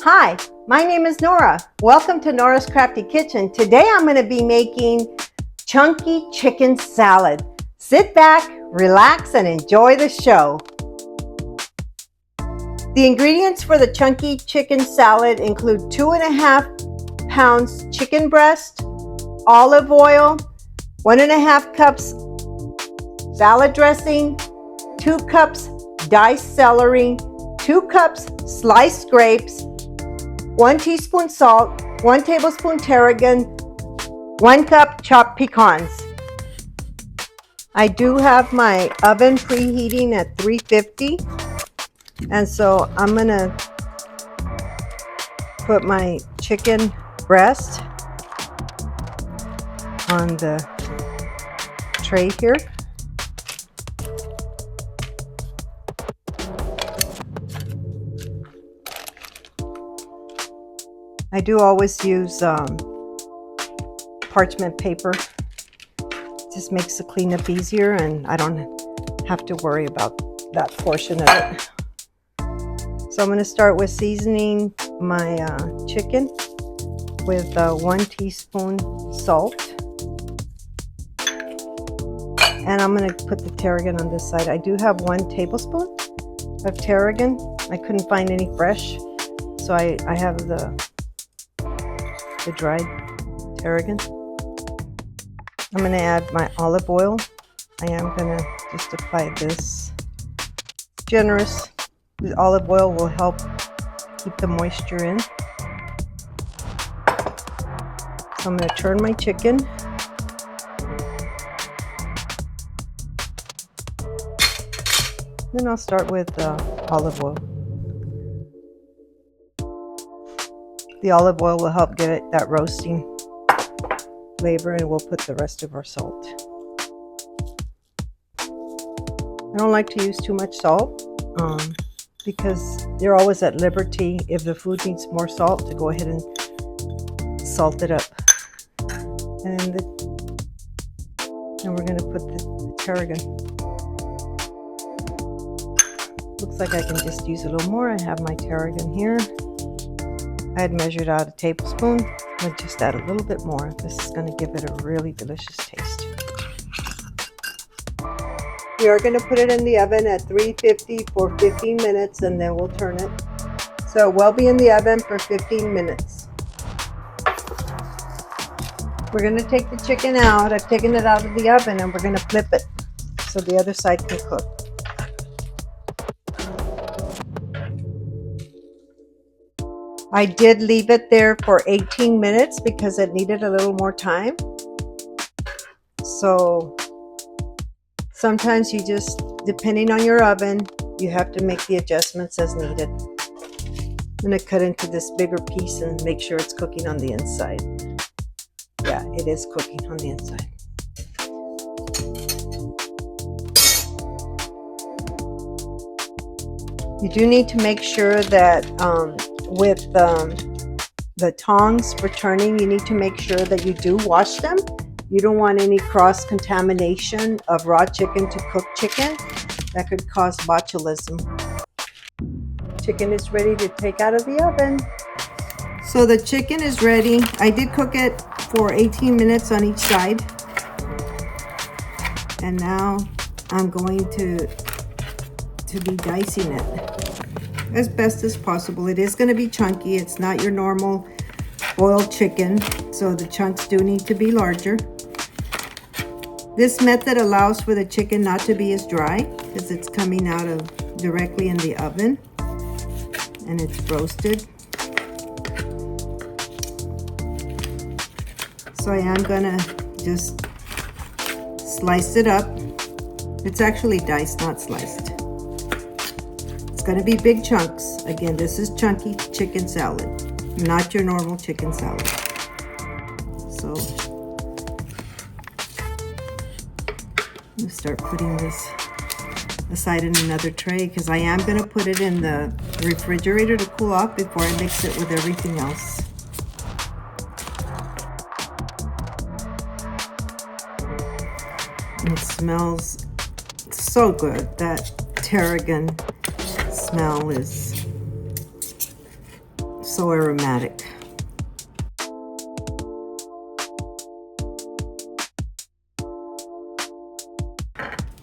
Hi, my name is Nora. Welcome to Nora's Crafty Kitchen. Today I'm going to be making chunky chicken salad. Sit back, relax, and enjoy the show. The ingredients for the chunky chicken salad include 2.5 pounds chicken breast, olive oil, 1.5 cups salad dressing, 2 cups diced celery, 2 cups sliced grapes, 1 teaspoon salt, 1 tablespoon tarragon, 1 cup chopped pecans. I do have my oven preheating at 350, and so I'm gonna put my chicken breast on the tray here. I do always use parchment paper. It just makes the cleanup easier and I don't have to worry about that portion of it. So I'm going to start with seasoning my chicken with 1 teaspoon salt. And I'm going to put the tarragon on this side. I do have 1 tablespoon of tarragon. I couldn't find any fresh, so I have the dried tarragon. I'm going to add my olive oil. I am going to just apply this. Generous. The olive oil will help keep the moisture in. So I'm going to turn my chicken. Then I'll start with olive oil. The olive oil will help give it that roasting flavor, and we'll put the rest of our salt. I don't like to use too much salt because you're always at liberty, if the food needs more salt, to go ahead and salt it up. And then we're going to put the tarragon. Looks like I can just use a little more. I have my tarragon here. I had measured out 1 tablespoon. I'll just add a little bit more. This is going to give it a really delicious taste. We are going to put it in the oven at 350 for 15 minutes and then we'll turn it. So it will be in the oven for 15 minutes. We're going to take the chicken out. I've taken it out of the oven and we're going to flip it so the other side can cook. I did leave it there for 18 minutes because it needed a little more time. So sometimes you just, depending on your oven, you have to make the adjustments as needed. I'm going to cut into this bigger piece and make sure it's cooking on the inside. Yeah, it is cooking on the inside. You do need to make sure that with the tongs for turning, you need to make sure that you do wash them. You don't want any cross-contamination of raw chicken to cooked chicken. That could cause botulism. Chicken is ready to take out of the oven. So the chicken is ready. I did cook it for 18 minutes on each side. And now I'm going to be dicing it as best as possible. It is going to be chunky. It's not your normal boiled chicken, so the chunks do need to be larger. This method allows for the chicken not to be as dry because it's coming out of directly in the oven and it's roasted. So I am gonna just slice it up. It's actually diced, not sliced. It's gonna be big chunks. Again, this is chunky chicken salad, not your normal chicken salad. So I'm gonna start putting this aside in another tray because I am gonna put it in the refrigerator to cool off before I mix it with everything else. It smells so good. That tarragon smell is so aromatic.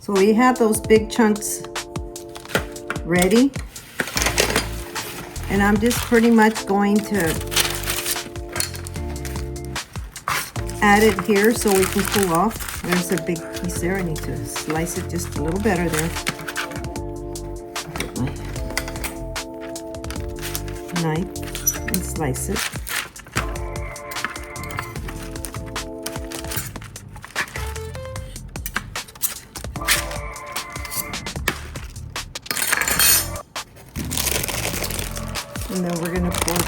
So we have those big chunks ready, and I'm just pretty much going to add it here so we can cool off. There's a big piece there. I need to slice it just a little better there. Get my knife and slice it. And then we're going to pour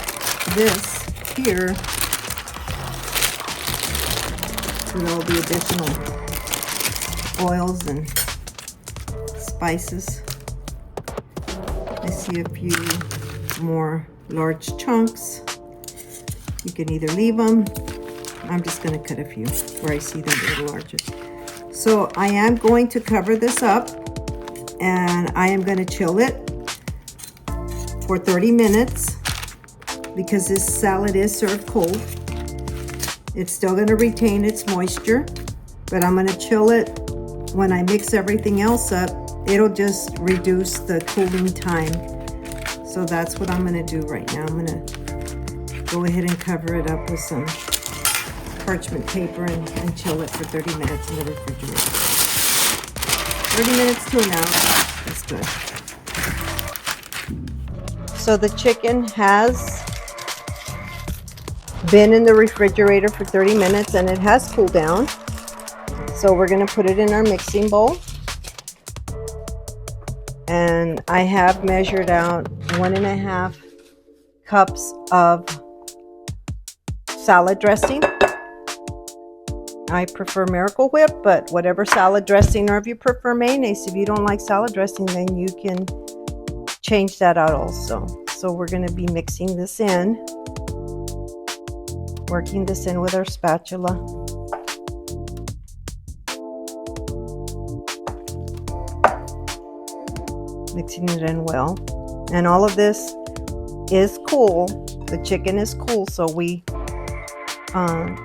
this here with all the additional oils and spices. I see a few more large chunks. You can either leave them. I'm just going to cut a few where I see them a little larger. So I am going to cover this up, and I am going to chill it for 30 minutes because this salad is served cold. It's still going to retain its moisture, but I'm going to chill it. When I mix everything else up, it'll just reduce the cooling time. So that's what I'm going to do right now. I'm going to go ahead and cover it up with some parchment paper and chill it for 30 minutes in the refrigerator. 30 minutes to an hour. That's good. So the chicken has been in the refrigerator for 30 minutes and it has cooled down. So we're going to put it in our mixing bowl. And I have measured out 1.5 cups of salad dressing. I prefer Miracle Whip, but whatever salad dressing, or if you prefer mayonnaise, if you don't like salad dressing, then you can change that out also. So we're going to be mixing this in, working this in with our spatula. Mixing it in well. And all of this is cool. The chicken is cool, so we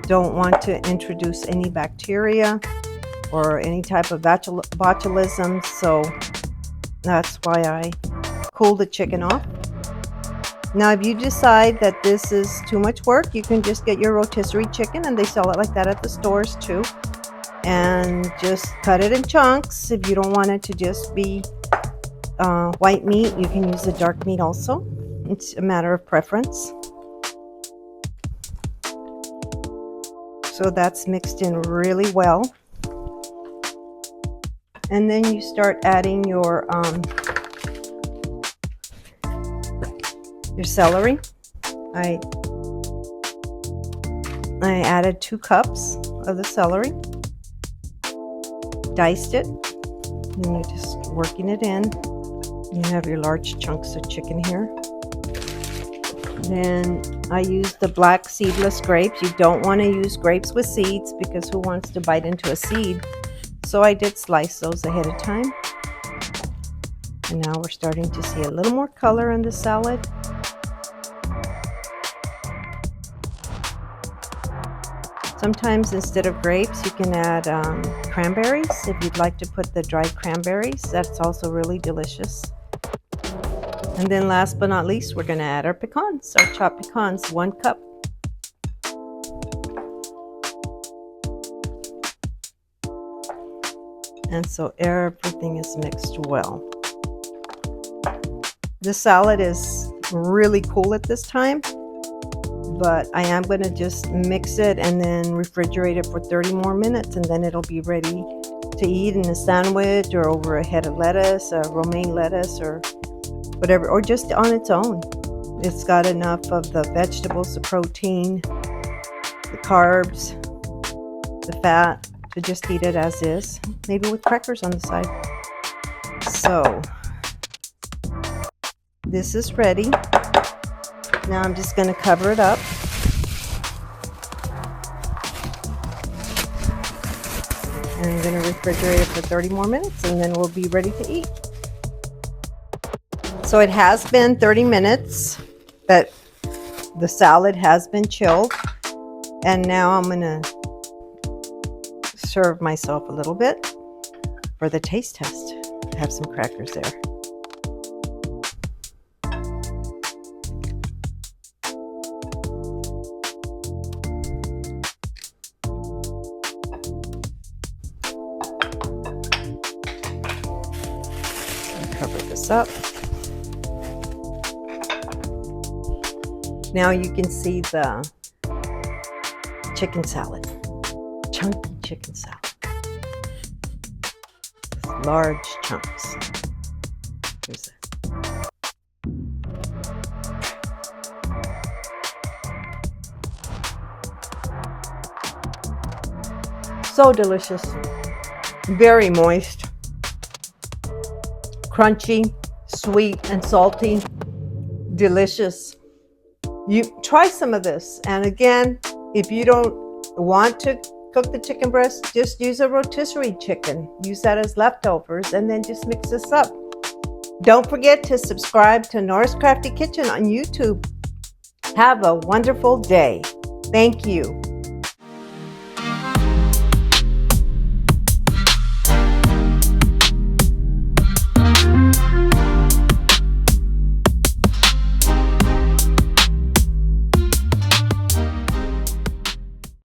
don't want to introduce any bacteria or any type of botulism. So that's why I cool the chicken off. Now, if you decide that this is too much work, you can just get your rotisserie chicken, and they sell it like that at the stores too. And just cut it in chunks. If you don't want it to just be white meat, you can use the dark meat also. It's a matter of preference. So that's mixed in really well. And then you start adding your celery. I added 2 cups of the celery, diced it, and you're just working it in. You have your large chunks of chicken here. Then I used the black seedless grapes. You don't want to use grapes with seeds because who wants to bite into a seed? So I did slice those ahead of time. And now we're starting to see a little more color in the salad. Sometimes instead of grapes, you can add cranberries. If you'd like to put the dried cranberries, that's also really delicious. And then last but not least, we're going to add our pecans, our chopped pecans, 1 cup. And so everything is mixed well. This salad is really cool at this time, but I am going to just mix it and then refrigerate it for 30 more minutes, and then it'll be ready to eat in a sandwich or over a head of lettuce, romaine lettuce, or whatever, or just on its own. It's got enough of the vegetables, the protein, the carbs, the fat, to just eat it as is, maybe with crackers on the side. So this is ready. Now I'm just going to cover it up. And I'm going to refrigerate it for 30 more minutes, and then we'll be ready to eat. So it has been 30 minutes, but The salad has been chilled, and now I'm gonna serve myself a little bit for the taste test. I have some crackers there. Cover this up. Now you can see the chicken salad, chunky chicken salad, large chunks. Here's it. So delicious, very moist, crunchy, sweet and salty, delicious. You try some of this, and again, if you don't want to cook the chicken breast, just use a rotisserie chicken. Use that as leftovers, and then just mix this up. Don't forget to subscribe to Nora's Crafty Kitchen on YouTube. Have a wonderful day. Thank you.